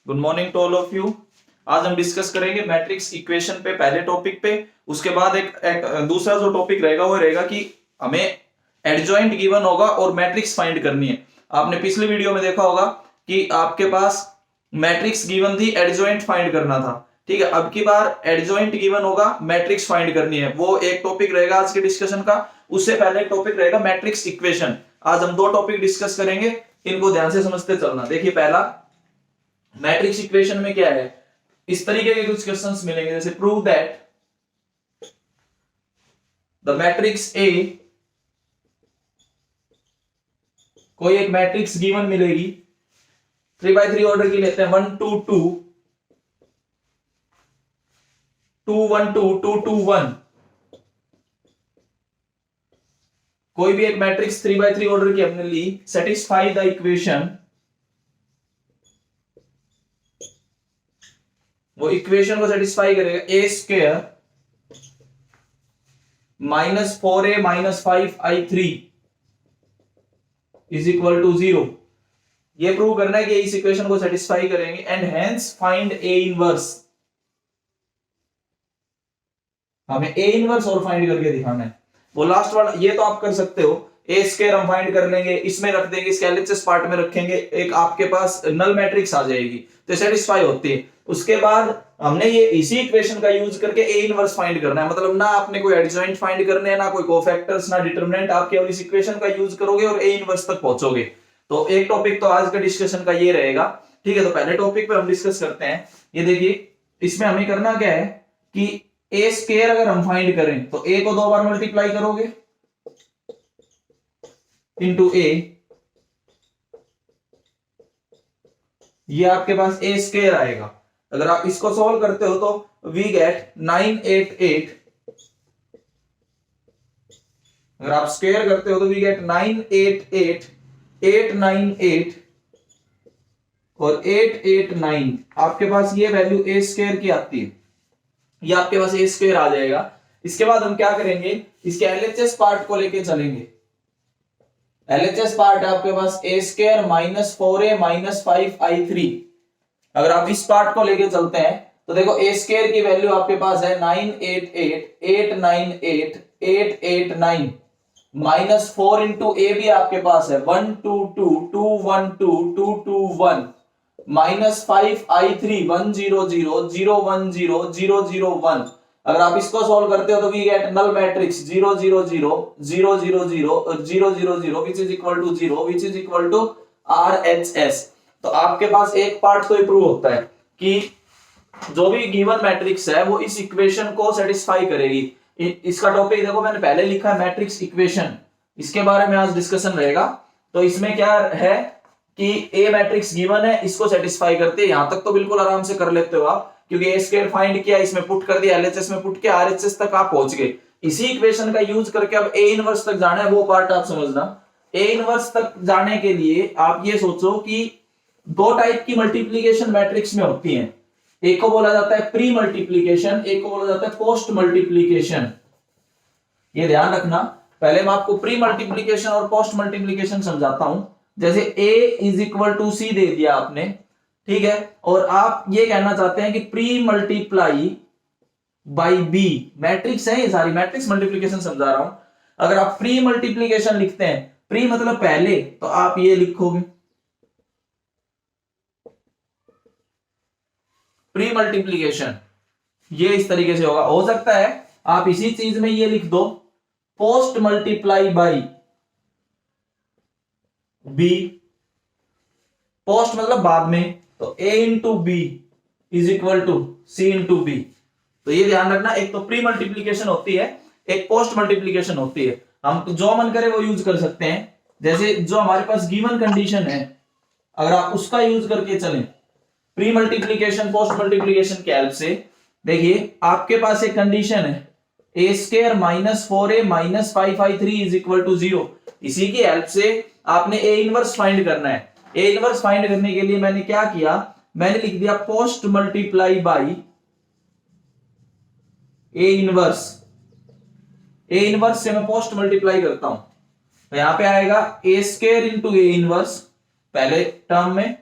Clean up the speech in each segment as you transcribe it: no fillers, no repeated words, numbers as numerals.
Good morning to all of you. आज हम discuss करेंगे मैट्रिक्स इक्वेशन पे, पहले टॉपिक पे। उसके बाद एक दूसरा जो टॉपिक रहेगा वो रहेगा कि हमें एडजॉइंट गिवन होगा और मैट्रिक्स फाइंड करनी है। आपने पिछले वीडियो में देखा होगा कि आपके पास मैट्रिक्स गिवन थी, एडजॉइंट फाइंड करना था। ठीक है, अब की बार एडजॉइंट गिवन होगा, मैट्रिक्स फाइंड करनी है। वो एक टॉपिक रहेगा आज के डिस्कशन का। उससे पहले एक टॉपिक रहेगा मैट्रिक्स इक्वेशन। आज हम दो टॉपिक डिस्कस करेंगे, इनको ध्यान से समझते चलना। देखिए, पहला मैट्रिक्स इक्वेशन में क्या है, इस तरीके के कुछ क्वेश्चंस मिलेंगे, जैसे prove that the matrix A, कोई एक मैट्रिक्स गिवन मिलेगी, 3x3 ऑर्डर की लेते हैं, 1 2 2 2 1 2 2 2 1। कोई भी एक मैट्रिक्स 3x3 ऑर्डर की हमने ली, सेटिस्फाई द इक्वेशन, वो इक्वेशन को सेटिस्फाई करेगा, A square -4a -5i3 is equal to 0। ये प्रूव करना है कि इस इक्वेशन को सेटिस्फाई करेंगे। And hence find A inverse, हमें ए इनवर्स और फाइंड करके दिखाना है। वो लास्ट वाला ये तो आप कर सकते हो, ए स्क्वायर हम फाइंड कर लेंगे, इसमें रख देंगे, इसके एलएचएस पार्ट में रखेंगे, एक आपके पास नल मैट्रिक्स आ जाएगी, तो सेटिस्फाई होती है। उसके बाद हमने ये इसी इक्वेशन का यूज करके ए इनवर्स फाइंड करना है। मतलब ना आपने कोई एडजॉइंट फाइंड करने हैं, ना कोई कोफैक्टर्स, ना डिटरमिनेंट, आप केवल इस इक्वेशन का यूज करोगे और ए इनवर्स तक पहुंचोगे। तो एक टॉपिक तो आज का डिस्कशन का ये रहेगा। ठीक है, तो पहले टॉपिक पे हम डिस्कस करते हैं। ये देखिए, इसमें हमें करना क्या है कि ए स्क्वायर अगर हम फाइंड करें तो ए को 2 बार मल्टीप्लाई करोगे इंटू ए, ये आपके पास ए स्क्वायर आएगा। अगर आप इसको सॉल्व करते हो तो वी गेट 988। अगर आप स्क्वायर करते हो तो वी गेट 988 898 और 889। आपके पास ये वैल्यू ए स्क्वायर की आती है, ये आपके पास ए स्क्वायर आ जाएगा। इसके बाद हम क्या करेंगे, इसके एलएचएस पार्ट को लेके चलेंगे। एलएचएस पार्ट है आपके पास ए स्क्वायर -4a -5i3। अगर आप इस पार्ट को लेके चलते हैं तो देखो, ए स्क्वायर की वैल्यू आपके पास है 988 898 889 -4 इंटू ए भी आपके पास है 122 212 221 -5i3 100 010 001। अगर आप इसको सॉल्व करते हो तो we get null matrix 0 0 0 0 0 0 0 0 0 which is equal to 0 which is equal to RHS। तो आपके पास एक पार्ट तो प्रूव होता है कि जो भी गिवन मैट्रिक्स है वो इस इक्वेशन को सेटिस्फाई करेगी। इसका टॉपिक देखो, मैंने पहले लिखा है मैट्रिक्स इक्वेशन, इसके बारे में आज डिस्कशन रहेगा। तो इसमें क्या है कि ए मैट्रिक्स गिवन है, इसको सेटिस्फाई करते हैं। यहां तक तो बिल्कुल आराम से कर लेते हो आप, क्योंकि ए स्क्वायर फाइंड किया, इसमें पुट कर दिया, एलएचएस में पुट किया, आरएचएस तक आप पहुंच गए। इसी इक्वेशन का यूज करके अब ए इनवर्स तक जाना है, वो पार्ट आप समझना। ए इनवर्स तक जाने के लिए आप ये सोचो कि दो टाइप की मल्टीप्लीकेशन मैट्रिक्स में होती है। एक को बोला जाता है प्री मल्टीप्लीकेशन, एक को बोला जाता है पोस्ट मल्टीप्लीकेशन। ये ध्यान रखना। पहले मैं आपको प्री मल्टीप्लीकेशन और पोस्ट मल्टीप्लीकेशन समझाता हूं। जैसे a इज इक्वल टू सी दे दिया आपने, ठीक है, और आप ये कहना चाहते हैं कि pre multiply by B, matrix है ये सारी, मैट्रिक्स मल्टीप्लीकेशन समझा रहा हूं। अगर आप प्री मल्टीप्लीकेशन लिखते हैं, प्री मतलब पहले, तो आप ये लिखोगे प्री मल्टीप्लीकेशन, ये इस तरीके से होगा। हो सकता है आप इसी चीज में ये लिख दो post multiply by B, post मतलब बाद में, तो a into B is equal to C into B. तो ये ध्यान रखना, एक तो प्री मल्टीप्लीकेशन होती है, एक पोस्ट मल्टीप्लीकेशन होती है। हम जो मन करे वो यूज कर सकते हैं। जैसे जो हमारे पास गिवन कंडीशन है, अगर आप उसका यूज करके चलें प्री मल्टीप्लीकेशन पोस्ट मल्टीप्लीकेशन के हेल्प से, देखिए आपके पास एक कंडीशन है A square -4a -5i3 is equal to 0। इसी की हेल्प से आपने ए इनवर्स फाइंड करना है। ए इनवर्स फाइंड करने के लिए मैंने क्या किया, मैंने लिख दिया post multiply by A inverse. A inverse से मैं पोस्ट मल्टीप्लाई करता हूं, तो यहां पे आएगा A square into A inverse पहले टर्म में,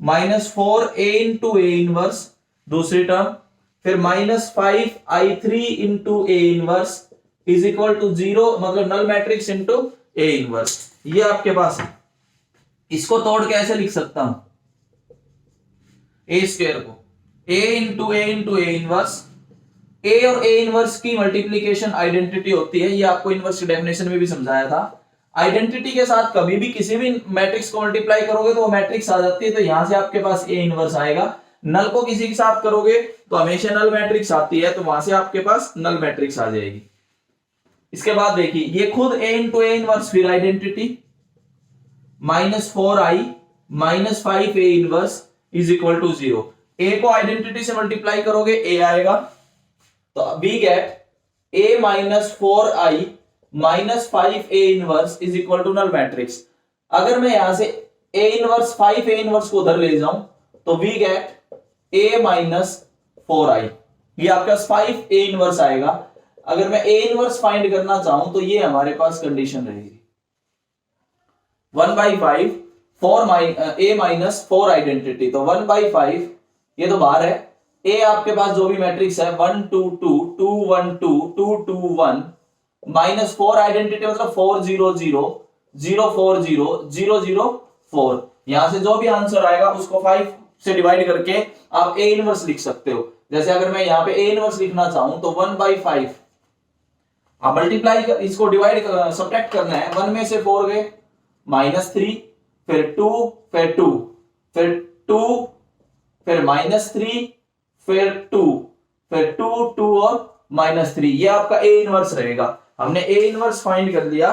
-4 a इंटू ए इनवर्स दूसरी टर्म, फिर -5 I3 into A inverse is equal to 0, मतलब null matrix into A inverse. ये आपके पास है। इसको तोड़ के ऐसे लिख सकता हूं, ए स्क्वायर को ए इंटू ए इनवर्स। ए और ए इनवर्स की मल्टीप्लीकेशन आइडेंटिटी होती है, ये आपको इनवर्स की डेफिनेशन में भी समझाया था। आइडेंटिटी के साथ कभी भी किसी भी मैट्रिक्स को मल्टीप्लाई करोगे तो वो मैट्रिक्स आ जाती है, तो यहां से आपके पास ए इनवर्स आएगा। नल को किसी के साथ करोगे तो हमेशा नल मैट्रिक्स आती है, तो वहां से आपके पास नल मैट्रिक्स आ जाएगी। इसके बाद देखिए ये खुद ए इंटू ए इनवर्स, फिर identity -4i -5 A inverse is equal to 0। A को आइडेंटिटी से मल्टीप्लाई करोगे ए आएगा, तो we get a -4i -5 a inverse is equal to null matrix. अगर मैं यहां से a इनवर्स 5 a इनवर्स को उधर ले जाऊं तो वी गेट a -4i, ये आपके पास 5 a इनवर्स आएगा। अगर मैं a इनवर्स फाइंड करना चाहूं तो ये हमारे पास कंडीशन रहेगी 1/5 a -4 आइडेंटिटी, तो 1/5 ये तो बाहर है। ए आपके पास जो भी मैट्रिक्स है 1 2 2 2 1 2 2 2 1 -4 आइडेंटिटी मतलब 4 0 0 0 4 0 0 0 4। यहां से जो भी आंसर आएगा उसको 5 से डिवाइड करके आप ए इनवर्स लिख सकते हो। जैसे अगर मैं यहां पे ए इनवर्स लिखना चाहूं तो 1/5 आप मल्टीप्लाई इसको डिवाइड सब्ट्रैक्ट करना है। 1 में से 4 गए -3, फिर 2, फिर 2, फिर 2, फिर -3, फिर 2, फिर 2 2 और -3, ये आपका ए इनवर्स रहेगा। हमने ए इनवर्स फाइंड कर लिया।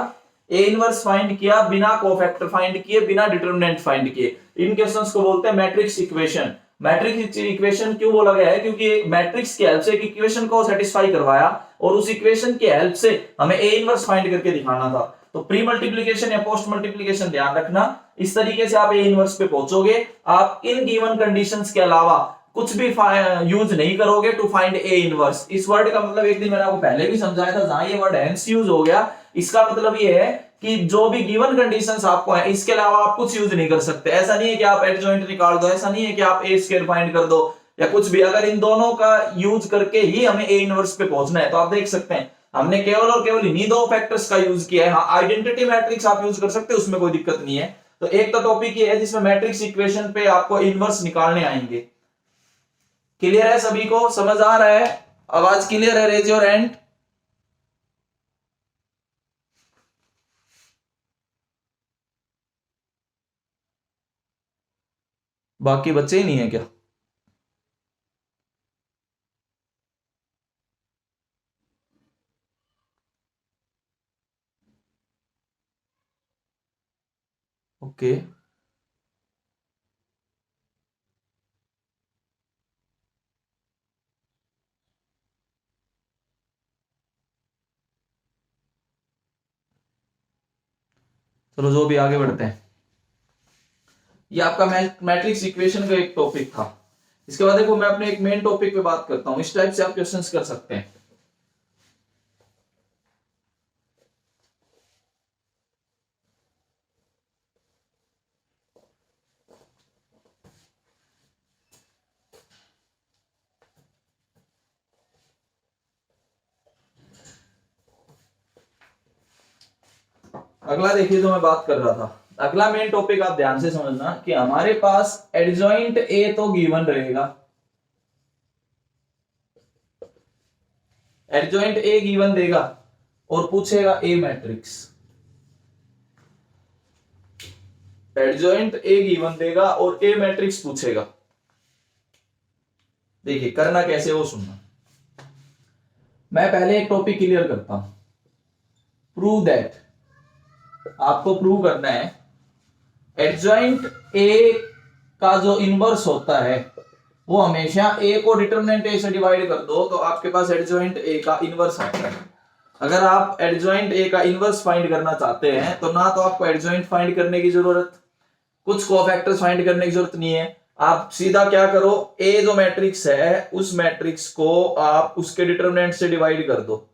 ए इनवर्स फाइंड किया बिना कोफैक्टर फाइंड किए, बिना डिटरमिनेंट फाइंड किए। इन क्वेश्चंस को बोलते हैं मैट्रिक्स इक्वेशन। मैट्रिक्स इक्वेशन क्यों बोला गया है? क्योंकि मैट्रिक्स की हेल्प से एक इक्वेशन को सेटिस्फाई करवाया और उस इक्वेशन की हेल्प से हमें ए इनवर्स फाइंड करके दिखाना था। तो प्री मल्टीप्लिकेशन या पोस्ट मल्टीप्लिकेशन ध्यान रखना, इस तरीके से आप ए इनवर्स पे पहुंचोगे। आप इन गिवन कंडीशंस के अलावा कुछ भी यूज नहीं करोगे टू फाइंड ए इनवर्स। इस वर्ड का मतलब एक दिन मैंने आपको पहले भी समझाया था, जहां ये वर्ड हेंस यूज हो गया, इसका मतलब ये है कि जो भी गिवन कंडीशंस आपको है इसके अलावा आप कुछ यूज नहीं कर सकते। ऐसा नहीं है कि आप एडजॉइंट निकाल दो, ऐसा नहीं है कि आप ए स्क्वायर फाइंड कर दो या कुछ भी। अगर इन दोनों का यूज करके ही हमें ए इनवर्स पे पहुंचना है तो आप देख सकते हैं हमने केवल और केवल इन्हीं दो फैक्टर्स का यूज किया है। हाँ, आइडेंटिटी मैट्रिक्स आप यूज कर सकते हैं, उसमें कोई दिक्कत नहीं है। तो एक तो टॉपिक ये है जिसमें मैट्रिक्स इक्वेशन पे आपको इनवर्स निकालने आएंगे। क्लियर है? सभी को समझ आ रहा है? आवाज क्लियर है? Raise your hand. बाकी बच्चे ही नहीं है क्या? ओके, चलो जो भी आगे बढ़ते हैं। ये आपका मैट्रिक्स इक्वेशन का एक टॉपिक था। इसके बाद देखो मैं अपने एक मेन टॉपिक पे बात करता हूं। इस टाइप से आप क्वेश्चंस कर सकते हैं। अगला देखिए जो मैं बात कर रहा था, अगला मेन टॉपिक आप ध्यान से समझना कि हमारे पास एडजॉइंट ए तो गिवन रहेगा, एडजॉइंट ए गिवन देगा और पूछेगा ए मैट्रिक्स। एडजॉइंट ए गिवन देगा और ए मैट्रिक्स पूछेगा। देखिए करना कैसे वो सुनना। मैं पहले एक टॉपिक क्लियर करता हूं। प्रूव दैट, आपको प्रूव करना है एडजॉइंट ए का जो इनवर्स होता है वो हमेशा ए को डिटरमिनेंट ए से डिवाइड कर दो तो आपके पास एडजॉइंट ए का इनवर्स आता है। अगर आप एडजॉइंट ए का इनवर्स फाइंड करना चाहते हैं तो ना तो आपको एडजॉइंट फाइंड करने की जरूरत, कुछ कोफैक्टर्स फाइंड करने की जरूरत नहीं है। आप सीधा क्या करो, ए जो मैट्रिक्स है उस मैट्रिक्स को आप उसके डिटरमिनेंट से डिवाइड कर दो।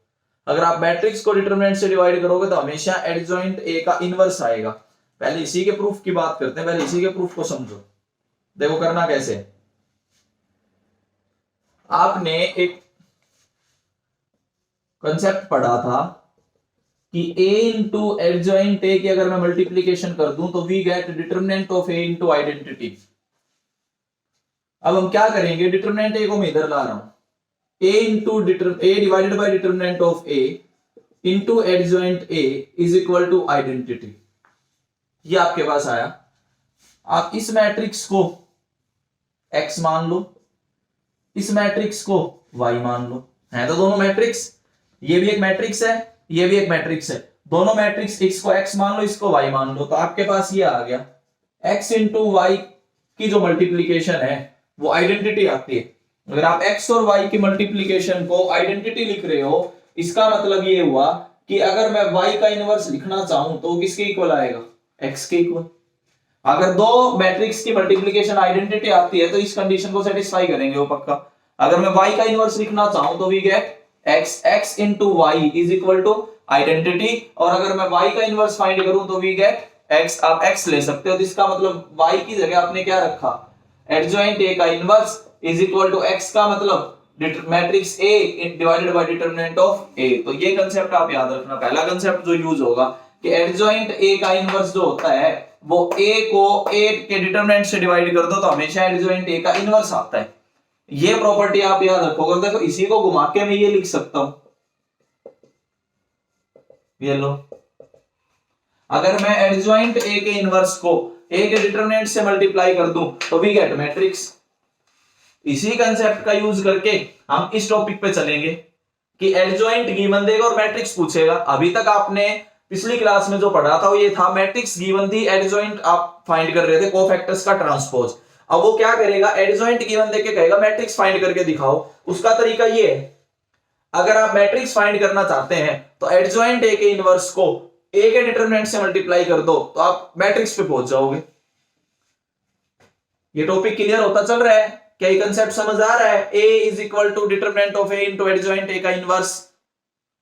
अगर आप मैट्रिक्स को डिटरमिनेंट से डिवाइड करोगे तो हमेशा एडजॉइंट ए का इनवर्स आएगा। पहले इसी के प्रूफ की बात करते हैं, पहले इसी के प्रूफ को समझो। देखो करना कैसे, आपने एक कंसेप्ट पढ़ा था कि a इंटू एडजॉइंट ए की अगर मैं मल्टीप्लीकेशन कर दूं तो we get determinant of a into identity. अब हम क्या करेंगे, डिटरमिनेंट ए को मैं इधर ला रहा हूं, a into A divided by determinant of a into adjoint a is equal to identity. ये आपके पास आया। आप इस मैट्रिक्स को x मान लो, इस मैट्रिक्स को y मान लो, है तो दोनों मैट्रिक्स, ये भी एक मैट्रिक्स है, ये भी एक मैट्रिक्स है, दोनों मैट्रिक्स, इसको x मान लो, इसको y मान लो, तो आपके पास ये आ गया x इंटू y की जो मल्टीप्लीकेशन है वो आइडेंटिटी आती है। अगर आप x और y की मल्टीप्लीकेशन को आइडेंटिटी लिख रहे हो, इसका मतलब ये हुआ कि अगर मैं y का इनवर्स लिखना चाहूं तो किसके इक्वल आएगा, x के इक्वल। अगर दो मैट्रिक्स की मल्टीप्लीकेशन आइडेंटिटी आती है तो इस कंडीशन को सेटिस्फाई करेंगे वो पक्का। अगर मैं y का इनवर्स लिखना चाहूं तो we get x into Y is equal to identity, और अगर मैं y का इनवर्स फाइंड करूं तो वी गेट x, आप x ले सकते हो, तो इसका मतलब y की जगह आपने क्या रखा, एडजॉइंट a का inverse is equal to x का मतलब matrix A divided by determinant of A। तो ये कंसेप्ट आप याद रखना, पहला कंसेप्ट जो यूज होगा कि एडजॉइंट A का इनवर्स जो होता है वो A को A के डिटरमिनेंट से डिवाइड कर दो तो हमेशा एडजॉइंट A का इनवर्स आता है। ये प्रॉपर्टी आप याद रखोगे। देखो इसी को घुमा के मैं ये लिख सकता हूं, ये लो, अगर मैं एडजॉइंट A के इनवर्स को A के डिटरमिनेंट से मल्टीप्लाई कर दूं तो वी गेट मैट्रिक्स। इसी कंसेप्ट का यूज करके हम इस टॉपिक पे चलेंगे कि एडजॉइंट गिवन देगा और मैट्रिक्स पूछेगा। अभी तक आपने पिछली क्लास में जो पढ़ा था वो ये था, मैट्रिक्स गिवन थी, एडजॉइंट आप फाइंड कर रहे थे, कोफैक्टर्स का ट्रांसपोज। अब वो क्या करेगा, एडजॉइंट गिवन देके कहेगा मैट्रिक्स फाइंड करके दिखाओ। उसका तरीका ये है, अगर आप मैट्रिक्स फाइंड करना चाहते हैं तो एडजॉइंट ए के इनवर्स को ए के डिटरमिनेंट से मल्टीप्लाई कर दो तो आप मैट्रिक्स पे पहुंच जाओगे। ये टॉपिक क्लियर होता चल रहा है क्या, ये कंसेप्ट समझ आ रहा है? a is equal to determinant of a into adjoint a का इनवर्स।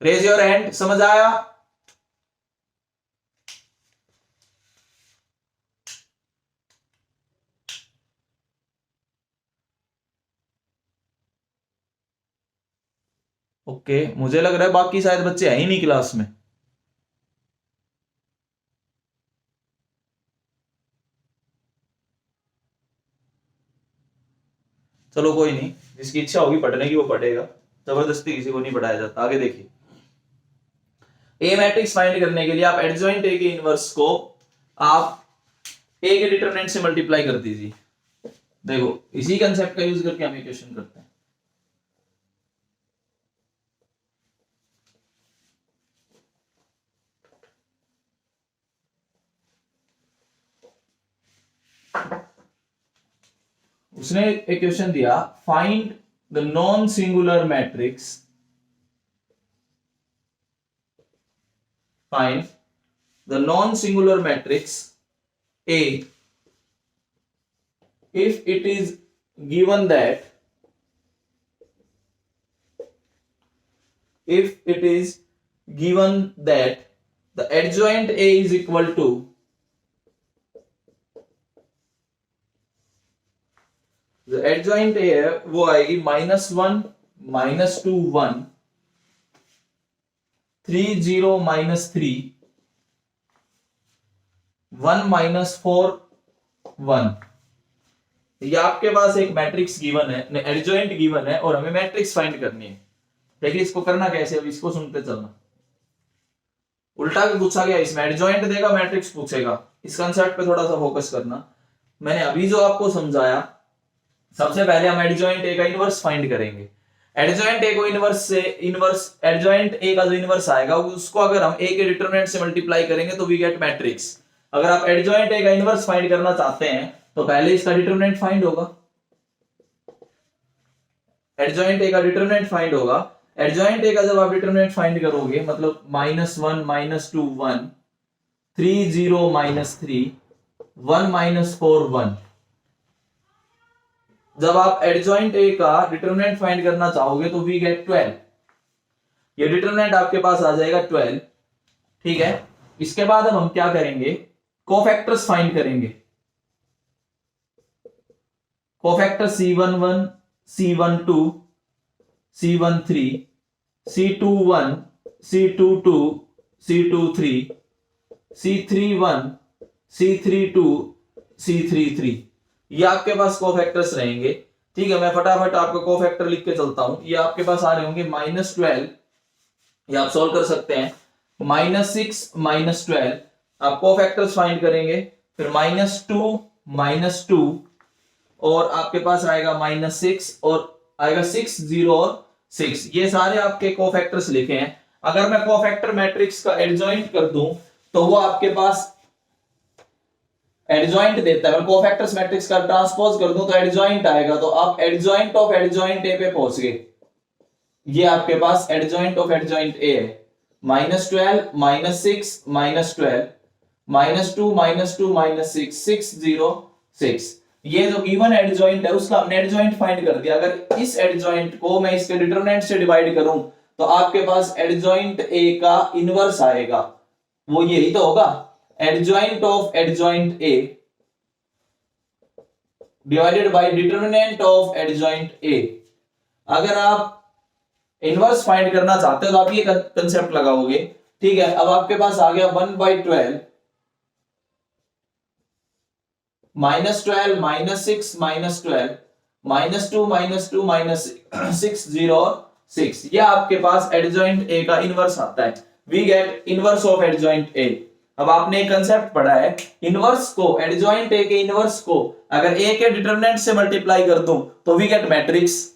रेज योर हैंड, समझ आया? ओके, मुझे लग रहा है बाकी शायद बच्चे हैं ही नहीं क्लास में। चलो कोई नहीं, जिसकी इच्छा होगी पढ़ने की वो पढ़ेगा, जबरदस्ती किसी को नहीं पढ़ाया जाता। आगे देखिए, ए मैट्रिक्स फाइंड करने के लिए आप एडजॉइंट ए के इनवर्स को आप ए के डिटरमिनेंट से मल्टीप्लाई कर दीजिए। देखो इसी कंसेप्ट का यूज करके हम इक्वेशन करते हैं। उसने एक क्वेश्चन दिया, find the non singular matrix, find the non singular matrix A if it is given that the adjoint A is equal to the adjoint A है वो आएगी -1 -2 1 3 0 -3 1 -4 1। ये आपके पास एक मैट्रिक्स गिवन है, एडजॉइंट गिवन है और हमें मैट्रिक्स फाइंड करनी है। देखिए इसको करना कैसे, अब इसको सुनते चलना। उल्टा भी पूछा गया, इसमें एडजॉइंट देगा मैट्रिक्स पूछेगा। इस कंसेप्ट पे थोड़ा सा फोकस करना। मैंने अभी जो आपको समझाया, सबसे पहले हम एडजॉइंट ए का इनवर्स फाइंड करेंगे। एडजॉइंट ए को एडजॉइंट ए का जो इनवर्स आएगा उसको अगर हम ए के डिटरमिनेंट से मल्टीप्लाई करेंगे तो वी गेट मैट्रिक्स। अगर आप एडजॉइंट ए का इनवर्स फाइंड करना चाहते हैं तो पहले इसका डिटरमिनेंट फाइंड होगा। एडजॉइंट ए का डिटरमिनेंट फाइंड होगा। एडजॉइंट ए का जब आप डिटरमिनेंट फाइंड करोगे मतलब -1 -2 1 3 0 -3 1 -4 1। जब आप एडजॉइंट ए का डिटरमिनेंट फाइंड करना चाहोगे तो वी गेट 12। ये डिटरमिनेंट आपके पास आ जाएगा 12, ठीक है। इसके बाद अब हम क्या करेंगे, कोफैक्टर्स फाइंड करेंगे। Cofactor C11 C12 C13 C21 C22 C23 C31 C32 C33, ये आपके पास कोफैक्टर्स रहेंगे। ठीक है, मैं फटाफट आपको कोफैक्टर लिख के चलता हूं। ये आपके पास आ रहे होंगे -12, ये आप सॉल्व कर सकते हैं। -6 -12 आप कोफैक्टर्स फाइंड करेंगे, फिर -2 और आपके पास आएगा -6 और आएगा 6 0 और 6, ये सारे आपके कोफैक्टर्स लिखे हैं। अगर मैं कोफैक्टर मैट्रिक्स का एडजॉइंट कर दूं तो वो आपके पास एडजॉइंट देता है। कोफैक्टर्स मैट्रिक्स का ट्रांसपोज कर दूं तो एडजॉइंट आएगा, तो आप एडजॉइंट ऑफ एडजॉइंट ए पे पहुंच गए। ये आपके पास एडजॉइंट ऑफ एडजॉइंट ए है। -12 -6 -12 -2 -2 -6 6 0 6, ये जो गिवन एडजॉइंट है उसका हमने एडजॉइंट फाइंड कर दिया। अगर इस एडजॉइंट को मैं इसके डिटरमिनेंट से डिवाइड करूं तो आपके पास एडजॉइंट ए का इनवर्स आएगा, वो यही तो होगा, adjoint of adjoint A divided by determinant of adjoint ए। अगर आप इनवर्स फाइंड करना चाहते हो तो आप ये कंसेप्ट लगाओगे। ठीक है, अब आपके पास आ गया 1/12 -12 -6 -12 -2 -2 -6 0 6, ये आपके पास एडजॉइंट ए का इनवर्स आता है। We get inverse of adjoint A. अब आपने एक कंसेप्ट पढ़ा है, इनवर्स को, एडजॉइंट ए के इनवर्स को अगर ए के डिटरमिनेंट से मल्टीप्लाई कर दूं तो वी गेट मैट्रिक्स।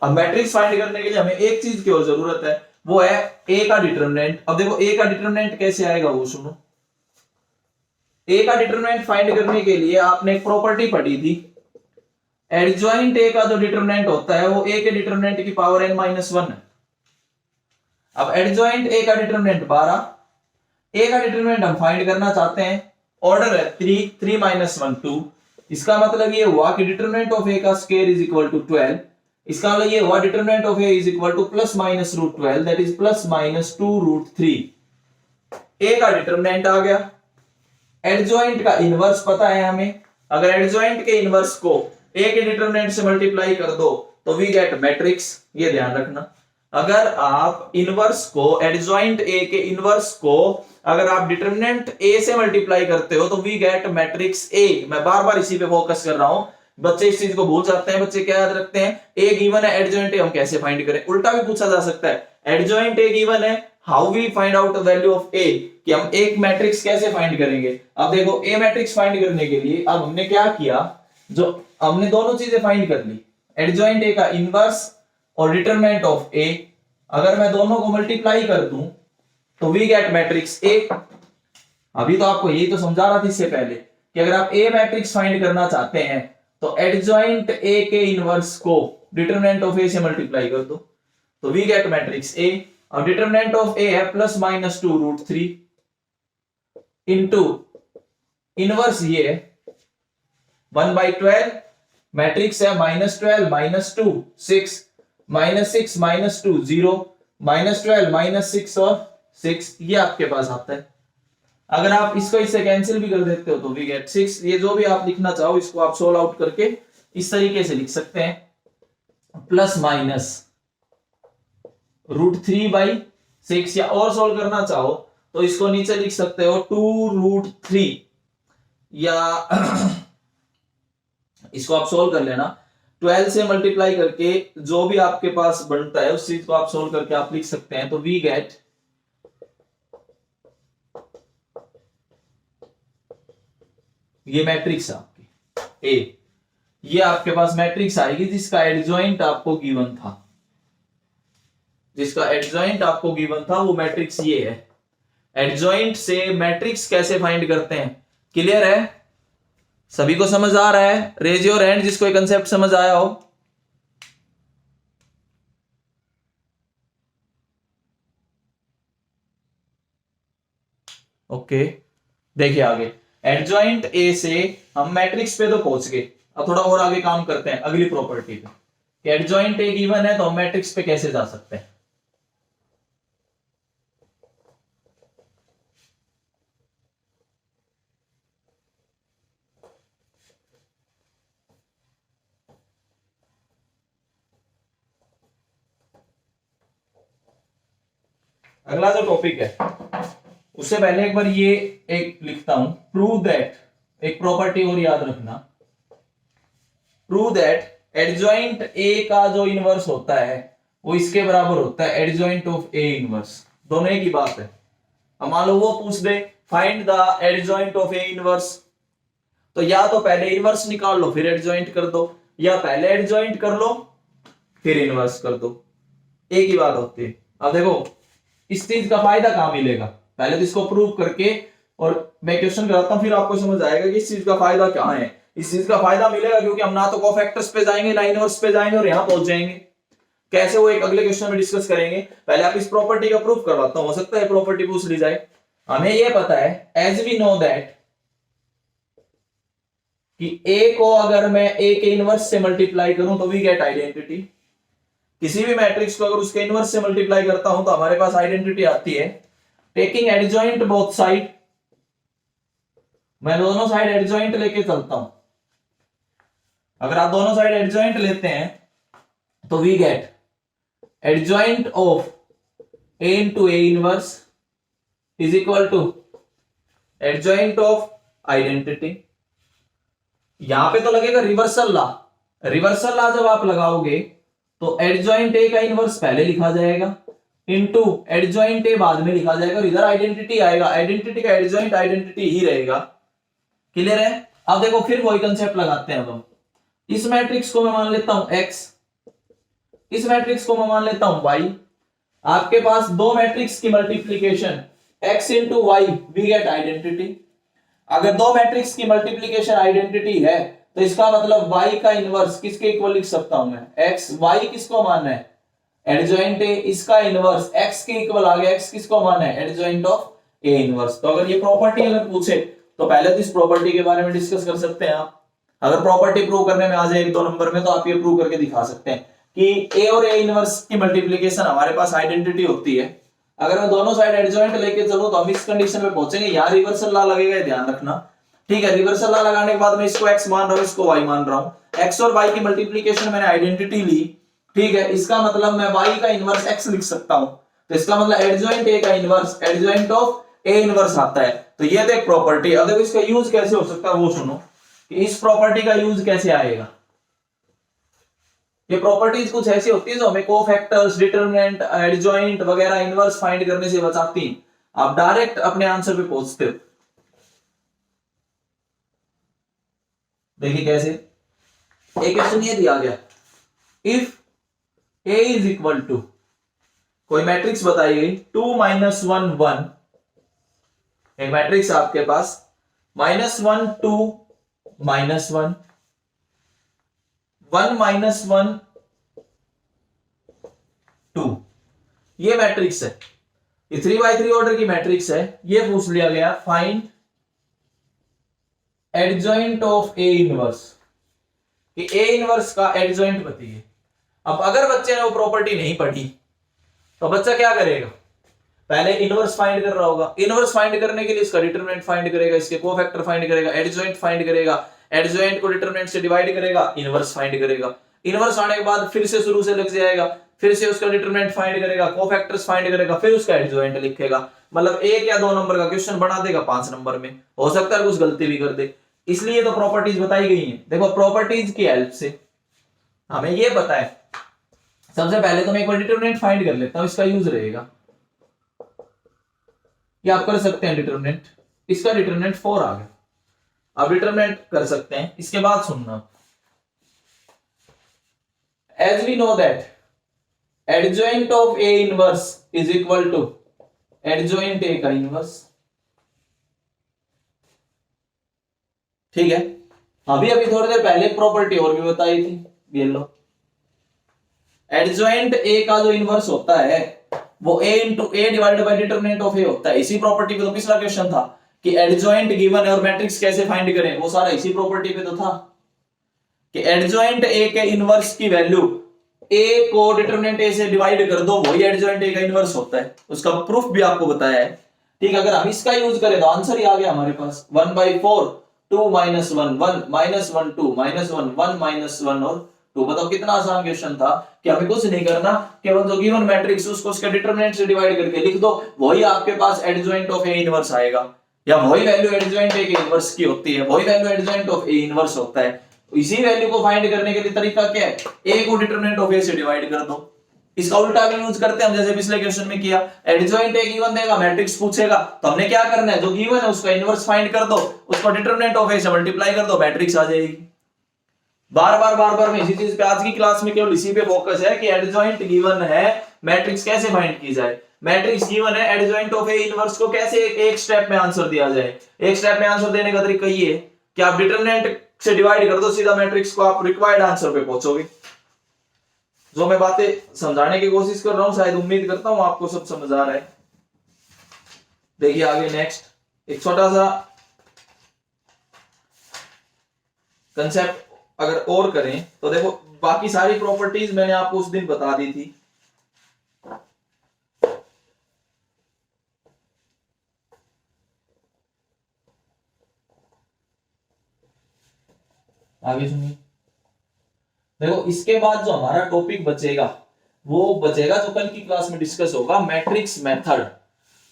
अब मैट्रिक्स फाइंड करने के लिए हमें एक चीज की और जरूरत है, वो है ए का डिटरमिनेंट। अब देखो ए का डिटरमिनेंट कैसे आएगा वो सुनो। ए का डिटरमिनेंट फाइंड करने के लिए आपने एक प्रॉपर्टी पढ़ी थी, एडजॉइंट ए का जो डिटरमिनेंट होता है वो ए के डिटरमिनेंट की पावर n-1 है। अब एडजॉइंट ए का डिटरमिनेंट 12, ए का डिटरमिनेंट हम फाइंड करना चाहते हैं, ऑर्डर है 3 3 -1 2, इसका मतलब ये हुआ कि डिटरमिनेंट ऑफ ए का स्क्वायर इज इक्वल टू 12। इसका मतलब ये हुआ determinant of A is equal to ±√12, that is ±2√3। A का डिटरमिनेंट आ गया, एडजॉइंट का इनवर्स पता है हमें। अगर एडजॉइंट के इनवर्स को ए के डिटरमिनेंट से मल्टीप्लाई कर दो तो वी गेट मैट्रिक्स, ये ध्यान रखना। अगर आप इनवर्स को, एडजॉइंट ए के इनवर्स को अगर आप डिटरमिनेंट ए से मल्टीप्लाई करते हो तो वी गेट मैट्रिक्स ए। मैं बार बार इसी पे फोकस कर रहा हूं, बच्चे इस चीज को भूल जाते हैं। बच्चे क्या याद रखते हैं, ए गिवन है, एडजॉइंट ए हम कैसे फाइंड करें। उल्टा भी पूछा जा सकता है, एडजॉइंट ए गिवन है, how we find out the value of A, कि हम एक मैट्रिक्स कैसे फाइंड करेंगे। अब देखो ए मैट्रिक्स फाइंड करने के लिए अब हमने क्या किया, जो हमने दोनों चीजें फाइंड कर ली, एडजॉइंट ए का इनवर्स और डिटरमिनेंट ऑफ ए। अगर मैं दोनों को मल्टीप्लाई कर दूं तो वी गेट मैट्रिक्स ए। अभी तो आपको यही तो समझा रहा था इससे पहले कि अगर आप ए मैट्रिक्स फाइंड करना चाहते हैं तो एडजॉइंट ए के इनवर्स को डिटरमिनेंट ऑफ ए से मल्टीप्लाई कर दो तो वी गेट मैट्रिक्स ए। और डिटरमिनेंट ऑफ ए है +-2√3 इनटू इनवर्स ये है 1/12, मैट्रिक्स है -12 -2 6 -6 -2 0 -12 -6 और 6, ये आपके पास आता है। अगर आप इसको इससे कैंसिल भी कर देते हो तो वी गेट 6। ये जो भी आप लिखना चाहो इसको आप सोल्व आउट करके इस तरीके से लिख सकते हैं, +-√3/6, या और सोल्व करना चाहो तो इसको नीचे लिख सकते हो 2√3, या इसको आप सोल्व कर लेना 12 से मल्टीप्लाई करके जो भी आपके पास बनता है उस चीज को आप सोल्व करके आप लिख सकते हैं। तो वी गेट ये मैट्रिक्स आपकी ए, ये आपके पास मैट्रिक्स आएगी जिसका एडजॉइंट आपको गिवन था, जिसका एडजॉइंट आपको गिवन था वो मैट्रिक्स ये है। एडजॉइंट से मैट्रिक्स कैसे फाइंड करते हैं, क्लियर है? सभी को समझ आ रहा है? रेज योर हैंड जिसको ये कंसेप्ट समझ आया हो। ओके, देखिए आगे एडजॉइंट ए से हम मैट्रिक्स पे तो पहुंच गए। अब थोड़ा और आगे काम करते हैं अगली प्रॉपर्टी पे, एडजॉइंट ए गिवन है तो हम मैट्रिक्स पे कैसे जा सकते हैं। अगला जो टॉपिक है उससे पहले एक बार ये एक लिखता हूं, प्रूव दैट, एक प्रॉपर्टी और याद रखना, प्रूव दैट एडजॉइंट ए का जो इनवर्स होता है वो इसके बराबर होता है एडजॉइंट ऑफ ए इनवर्स। दोनों एक ही बात है। अब मान लो वो पूछ they find the adjoint of A inverse, तो या तो पहले इनवर्स निकाल लो फिर एडजॉइंट कर दो, या पहले एडजॉइंट कर लो फिर इनवर्स कर दो, एक ही बात होती है। अब देखो इस चीज का फायदा कहां मिलेगा, पहले तो इसको प्रूव करके और मैं क्वेश्चन कराता हूं फिर आपको समझ आएगा कि इस चीज का फायदा क्या है। इस चीज का फायदा मिलेगा क्योंकि हम ना तो कोफैक्टर्स पे जाएंगे ना इनवर्स पे जाएंगे और यहां पहुंच जाएंगे। कैसे, वो एक अगले क्वेश्चन में डिस्कस करेंगे। पहले आप इस प्रॉपर्टी का प्रूफ करवाता हूं, हो सकता है प्रॉपर्टी पूछ ली जाए। हमें यह पता है एज वी नो दैट कि ए को अगर मैं ए के इनवर्स से मल्टीप्लाई करूं तो वी गेट आइडेंटिटी। किसी भी मैट्रिक्स को अगर उसके इनवर्स से मल्टीप्लाई करता हूं तो हमारे पास आइडेंटिटी आती है। टेकिंग एडजॉइंट बोथ साइड, मैं दोनों साइड एडजॉइंट लेके चलता हूं। अगर आप दोनों साइड एडजॉइंट लेते हैं तो we get adjoint of A into A inverse is equal to adjoint of identity. यहां पे तो लगेगा रिवर्सल लॉ। रिवर्सल लॉ जब आप लगाओगे तो एडजॉइंट ए का इनवर्स पहले लिखा जाएगा इनटू एडजॉइंट ए बाद में लिखा जाएगा और इधर आइडेंटिटी आएगा। आइडेंटिटी का एडजॉइंट आइडेंटिटी ही रहेगा। क्लियर है? अब देखो फिर वही कंसेप्ट लगाते हैं। हम इस मैट्रिक्स को मैं मान लेता हूं x, इस मैट्रिक्स को मैं मान लेता हूं y। आपके पास दो मैट्रिक्स की multiplication x into Y we get identity. अगर दो मैट्रिक्स की मल्टीप्लीकेशन आइडेंटिटी है तो इसका मतलब y का इनवर्स किसके इक्वल लिख सकता हूं मैं, x। y किसको मानना है, एडजॉइंट ए, इसका इनवर्स x के इक्वल आ गया। x किसको मानना है, एडजॉइंट ऑफ ए इनवर्स। तो अगर ये प्रॉपर्टी अगर पूछे तो पहले तो इस प्रॉपर्टी के बारे में डिस्कस कर सकते हैं आप। अगर प्रॉपर्टी प्रूव करने में आ जाए एक दो नंबर में तो आप ये प्रूव करके दिखा सकते हैं कि ए और ए इनवर्स की मल्टीप्लीकेशन हमारे पास आइडेंटिटी होती है। अगर मैं दोनों साइड एडजॉइंट लेके चलूं तो हम इस कंडीशन पे पहुंचेंगे। यहां रिवर्सल लॉ लगेगा, ध्यान रखना, ठीक है। रिवर्सल लॉ लगाने के बाद मैं इसको x मान रहा हूं, इसको y मान रहा हूं। x और y की मल्टीप्लीकेशन मैंने आइडेंटिटी ली, ठीक है। इसका मतलब मैं y का इनवर्स x लिख सकता हूं। तो इसका मतलब एडजॉइंट a का inverse adjoint of a inverse आता है। तो ये तो एक प्रॉपर्टी। अब देखो इसका यूज कैसे हो सकता है वो सुनो कि इस प्रॉपर्टी का यूज कैसे आएगा। ये प्रॉपर्टीज कुछ ऐसी होती है जो हमें कोफैक्टर्स, डिटरमिनेंट, एडजॉइंट वगैरह इनवर्स फाइंड करने से बचाती हैं। आप डायरेक्ट अपने आंसर पे पहुंचते हो। देखिए कैसे, एक क्वेश्चन ये दिया गया, if a is equal to, कोई मैट्रिक्स बताई गई 2 -1 1, एक मैट्रिक्स आपके पास -1 2 -1 1 -1 2, ये मैट्रिक्स है। ये 3x3 ऑर्डर की मैट्रिक्स है। ये पूछ लिया गया find adjoint of A inverse, कि ए इनवर्स का एडजॉइंट बताइए। अब अगर बच्चे ने वो प्रॉपर्टी नहीं पढ़ी तो बच्चा क्या करेगा, पहले इनवर्स फाइंड कर रहा होगा। इनवर्स फाइंड करने के लिए इसका डिटरमिनेंट फाइंड करेगा, इसके कोफैक्टर फाइंड करेगा, एडजॉइंट फाइंड करेगा, एडजॉइंट को डिटरमिनेंट से डिवाइड करेगा, इनवर्स फाइंड करेगा। इनवर्स आने के बाद फिर से शुरू से लग जाएगा, फिर से उसका डिटरमिनेंट फाइंड करेगा, कोफैक्टर्स फाइंड करेगा, फिर उसका एडजॉइंट लिखेगा। मतलब एक या दो नंबर का क्वेश्चन बना देगा 5 नंबर में। हो सकता है कुछ गलती भी कर दे, इसलिए तो प्रॉपर्टीज बताई गई हैं। देखो प्रॉपर्टीज की हेल्प से हमें ये पता है। सबसे पहले तो मैं एक बार डिटरमिनेंट फाइंड कर लेता हूं, इसका यूज रहेगा। ये आप कर सकते हैं डिटरमिनेंट, इसका डिटरमिनेंट 4 आ गया। आप डिटरमिनेंट कर सकते हैं। इसके बाद सुनना, as we know that adjoint of A inverse is equal to adjoint A का इनवर्स, ठीक है। अभी थोड़ी देर पहले प्रॉपर्टी और भी बताई थी, ये लो। एडजॉइंट ए का जो इनवर्स होता है वो a into A divided by determinant of A होता है। इसी प्रॉपर्टी पे तो पिछला क्वेश्चन था कि एडजॉइंट गिवन है और मैट्रिक्स कैसे फाइंड करें, वो सारा इसी प्रॉपर्टी पे तो था कि एडजॉइंट ए के इनवर्स की वैल्यू a को डिटरमिनेंट a से डिवाइड कर दो, वही एडजॉइंट a का इनवर्स होता है। उसका प्रूफ भी आपको बताया है, ठीक है। अगर हम इसका यूज करें तो आंसर ही आ गया हमारे पास 1/4 2 -1 1 -1 2 -1 1 -1 और टू। बताओ कितना आसान क्वेश्चन था कि हमें कुछ नहीं करना, केवल जो गिवन मैट्रिक्स उसको उसके डिटरमिनेंट से डिवाइड करके लिख दो, वही आपके पास एडजॉइंट ऑफ ए इनवर्स आएगा, या वही वैल्यू एडजॉइंट ए के इनवर्स की होती है, वही value adjoint of A inverse होता है। इसी वैल्यू को फाइंड करने के लिए तरीका क्या है, ए को डिटरमिनेंट ऑफ ए से डिवाइड कर दो। इसका उल्टा भी यूज करते हैं हम, जैसे पिछले क्वेश्चन में किया, एडजॉइंट ए गिवन देगा, मैट्रिक्स पूछेगा, तो हमने क्या करना है, जो गिवन है उसका इनवर्स फाइंड कर दो, उसको डिटरमिनेंट ऑफ ए से मल्टीप्लाई कर दो, मैट्रिक्स आ जाएगी। बार बार मैं इसी चीज पे आज की क्लास में केवल इसी पे फोकस है कि एडजॉइंट गिवन है, मैट्रिक्स कैसे फाइंड की जाए। मैट्रिक्स गिवन है, एडजॉइंट ऑफ ए इनवर्स को कैसे एक स्टेप में आंसर दिया जाए। एक स्टेप में आंसर देने का तरीका ये है कि आप डिटरमिनेंट से डिवाइड कर दो सीधा मैट्रिक्स को, आप रिक्वायर्ड आंसर पे पहुंचोगे। जो मैं बातें समझाने की कोशिश कर रहा हूं, शायद उम्मीद करता हूं आपको सब समझ आ रहा है। देखिए आगे नेक्स्ट एक छोटा सा कंसेप्ट अगर और करें तो देखो, बाकी सारी प्रॉपर्टीज मैंने आपको उस दिन बता दी थी। आगे सुनिए, देखो इसके बाद जो हमारा टॉपिक बचेगा वो बचेगा जो कल की क्लास में डिस्कस होगा, मैट्रिक्स मेथड।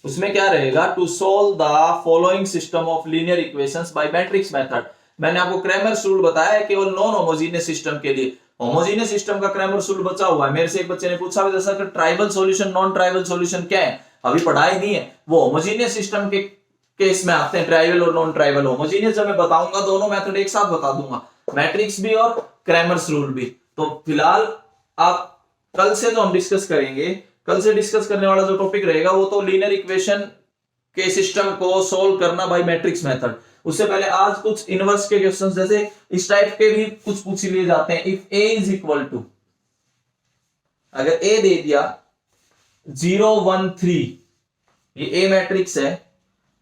उसमें क्या रहेगा, to solve the following system of linear equations by matrix method. मैंने आपको क्रैमर्स रूल बताया है केवल नॉन होमोजेनियस सिस्टम के लिए। होमोजेनियस सिस्टम का क्रैमर्स रूल बचा हुआ है। मेरे से एक बच्चे ने पूछा भी जैसा कि tribal solution non tribal solution क्या है, अभी पढ़ाई नहीं है। वो होमोजेनियस सिस्टम के केस में आते हैं, ट्राइबल और नॉन ट्राइबल। होमोजेनियस जब मैं बताऊंगा दोनों मेथड एक साथ बता दूंगा, मैट्रिक्स भी और क्रैमर्स रूल भी। तो फिलहाल आप कल से जो हम डिस्कस करेंगे, कल से डिस्कस करने वाला जो टॉपिक रहेगा वो तो लीनियर इक्वेशन के सिस्टम को सोल्व करना बाय मैट्रिक्स मेथड। उससे पहले आज कुछ इनवर्स के क्वेश्चंस जैसे इस टाइप के भी कुछ पूछ लिए जाते हैं। If A is equal to, अगर ए दे दिया 0 1 3, ये ए मैट्रिक्स है,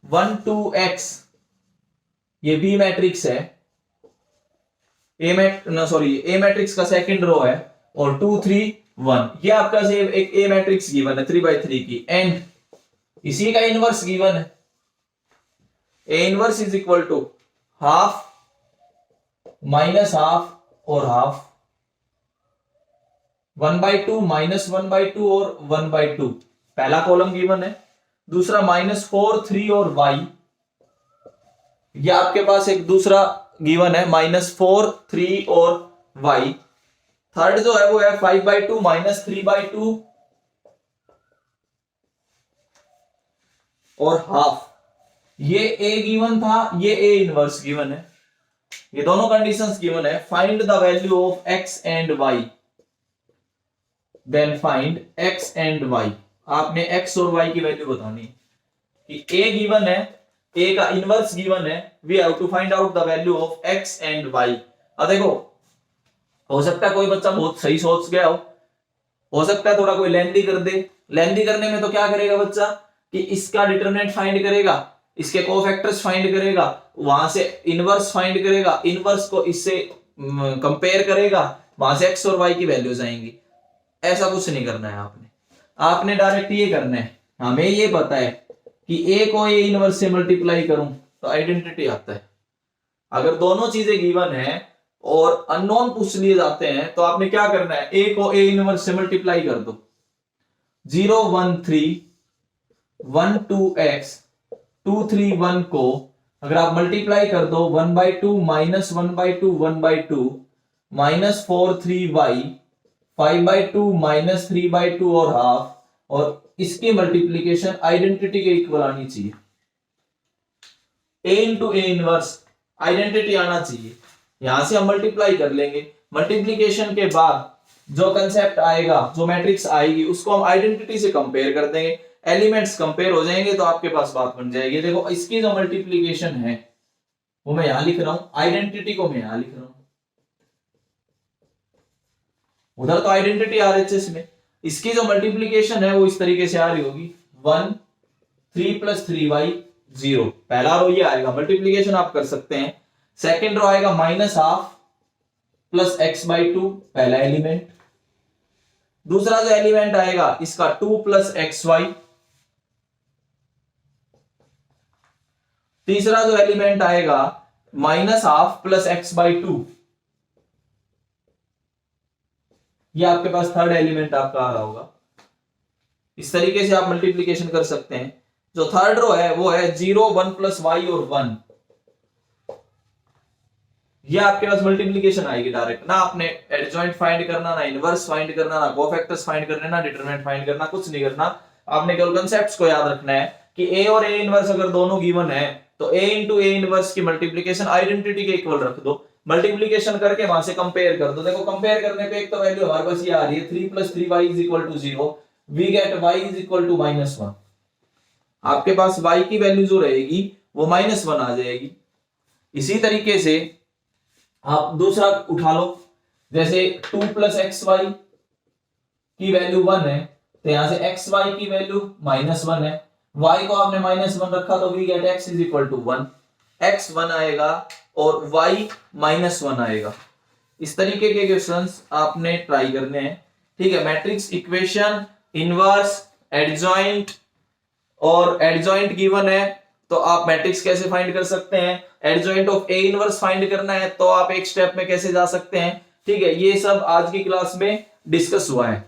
1 2 x ये बी मैट्रिक्स है, ए मैट्रिक्स का सेकंड रो है, और 2 3 1 ये आपका एक ए मैट्रिक्स गिवन है 3/3 की, एंड इसी का इनवर्स गिवन है। A inverse is equal to half minus half और हाफ, 1/2 माइनस 1/2 और 1/2 पहला कॉलम गिवन है। दूसरा -4 3 और y, ये आपके पास एक दूसरा गिवन है -4 3 और y। थर्ड जो है वो है 5/2 माइनस 3/2 और हाफ। ये ए गिवन था, ये ए इनवर्स गिवन है, ये दोनों कंडीशंस गिवन है। Find the value of x and y, then find x and y। आपने x और y की वैल्यू बतानी है कि a गिवन है, a का इनवर्स गिवन है, we have to find out the value of x and y। अब देखो, हो सकता है कोई बच्चा बहुत सही सोच गया हो सकता है थोड़ा कोई लेंदी कर दे। लेंदी करने में तो क्या करेगा बच्चा कि इसका डिटरमिनेंट फाइंड करेगा, इसके कोफैक्टर्स फाइंड करेगा, वहां से इनवर्स फाइंड करेगा, इनवर्स को इससे कंपेयर करेगा, वहां से x और y की वैल्यूज आएंगी। ऐसा कुछ नहीं करना है आपने डायरेक्ट ये करना है। हमें ये पता है कि a को a इनवर्स से मल्टीप्लाई करूं तो आइडेंटिटी आता है। अगर दोनों चीजें गिवन है और अननोन पूछ लिए जाते हैं तो आपने क्या करना है, a को a इनवर्स से मल्टीप्लाई कर दो। 0 1 3 1 2 x 2 3 1 को अगर आप मल्टीप्लाई कर दो 1/2 माइनस 1/2 1/2 -4 3 y 5/2 माइनस 3/2 और हाफ, और इसकी मल्टीप्लीकेशन आइडेंटिटी के इक्वल आनी चाहिए। a into A inverse identity आना चाहिए। यहां से हम मल्टीप्लाई कर लेंगे, मल्टीप्लीकेशन के बाद जो कंसेप्ट आएगा, जो मैट्रिक्स आएगी, उसको हम आइडेंटिटी से कंपेयर कर देंगे, एलिमेंट्स कंपेयर हो जाएंगे तो आपके पास बात बन जाएगी। देखो इसकी जो मल्टीप्लीकेशन है वो मैं यहां लिख रहा हूं, आइडेंटिटी को मैं यहां लिख रहा हूं। उधर तो आइडेंटिटी आरएचएस में, इसकी जो मल्टीप्लीकेशन है वो इस तरीके से आ रही होगी 1 3 + 3y 0। पहला रो ये आएगा, मल्टीप्लीकेशन आप कर सकते हैं। सेकेंड रो आएगा -½ + x/2 पहला एलिमेंट। दूसरा जो एलिमेंट आएगा इसका 2 + xy। तीसरा जो एलिमेंट आएगा -½ + x/2। ये आपके पास थर्ड एलिमेंट आपका आ रहा होगा। इस तरीके से आप मल्टीप्लीकेशन कर सकते हैं। जो थर्ड रो है वो है 0 1 प्लस वाई और 1। ये आपके पास मल्टीप्लीकेशन आएगी डायरेक्ट, ना आपने एडजॉइंट फाइंड करना, ना इनवर्स फाइंड करना, ना कोफैक्टर्स फाइंड करना, ना डिटरमिनेंट फाइंड करना, कुछ नहीं करना। आपने केवल कांसेप्ट्स को याद रखना है कि ए और ए इनवर्स अगर दोनों गिवन है तो ए इंटू ए इनवर्स की मल्टीप्लीकेशन आइडेंटिटी के इक्वल रख दो, मल्टीप्लीकेशन करके वहां से कंपेयर कर दो। देखो कंपेयर करने पे एक तो वैल्यू हमारे पास ये आ रही है 3 + 3y = 0, वी गेट y = -1। आपके पास y की वैल्यू जो रहेगी वो -1 आ जाएगी। इसी तरीके से आप दूसरा उठा लो, जैसे 2 + xy की वैल्यू 1 है तो यहां से xy की वैल्यू -1 है, y को आपने -1 रखा तो वी गेट x = 1, x 1 आएगा और y -1 आएगा। इस तरीके के क्वेश्चंस आपने ट्राई करने हैं, ठीक है। मैट्रिक्स इक्वेशन, इनवर्स, एडजॉइंट और एडजॉइंट गिवन है तो आप मैट्रिक्स कैसे फाइंड कर सकते हैं, adjoint of A inverse find करना है तो आप एक स्टेप में कैसे जा सकते हैं, ठीक है। ये सब आज की क्लास में डिस्कस हुआ है।